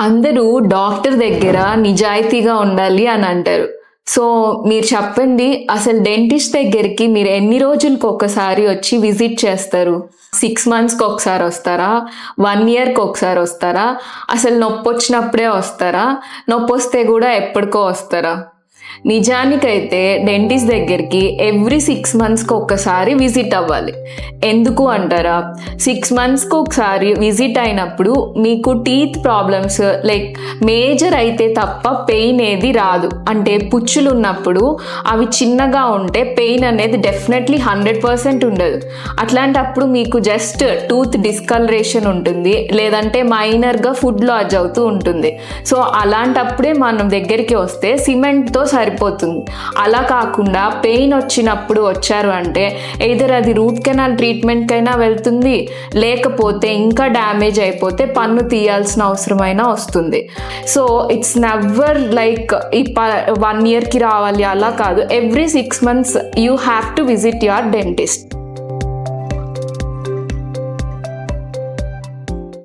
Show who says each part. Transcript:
Speaker 1: అందరూ డాక్టర్ దగ్గర నిజాయితీగా ఉండాలి అని అంటారు. సో మీరు చెప్పండి, అసలు డెంటిస్ట్ దగ్గరికి మీరు ఎన్ని రోజులకు ఒకసారి వచ్చి విజిట్ చేస్తారు? 6 మంత్స్కి ఒకసారి వస్తారా? 1 ఇయర్కి ఒకసారి వస్తారా? అసలు నొప్పి వచ్చినప్పుడే వస్తారా? నొప్పి వస్తే కూడా ఎప్పటికో వస్తారా? నిజానికైతే డెంటిస్ట్ దగ్గరికి ఎవ్రీ 6 మంత్స్కి ఒక్కసారి విజిట్ అవ్వాలి. ఎందుకు అంటారా? 6 మంత్స్కి ఒకసారి విజిట్ అయినప్పుడు మీకు టీత్ ప్రాబ్లమ్స్ లైక్ మేజర్ అయితే తప్ప పెయిన్ ఏది రాదు. అంటే పుచ్చులు ఉన్నప్పుడు అవి చిన్నగా ఉంటే పెయిన్ అనేది డెఫినెట్లీ 100% ఉండదు. అట్లాంటప్పుడు మీకు జస్ట్ టూత్ డిస్కలరేషన్ ఉంటుంది, లేదంటే మైనర్గా ఫుడ్ లాడ్జ్ అవుతూ ఉంటుంది. సో అలాంటప్పుడే మనం దగ్గరికి వస్తే సిమెంట్తో సరిపోతుంది. అలా కాకుండా పెయిన్ వచ్చినప్పుడు వచ్చారు అంటే ఎయిదర్ అది రూట్ కెనాల్ ట్రీట్మెంట్కైనా వెళ్తుంది, లేకపోతే ఇంకా డ్యామేజ్ అయిపోతే పన్ను తీయాల్సిన అవసరమైనా వస్తుంది. సో ఇట్స్ నెవర్ లైక్ 1 ఇయర్కి రావాలి అలా కాదు. Every 6 months you have to visit your dentist.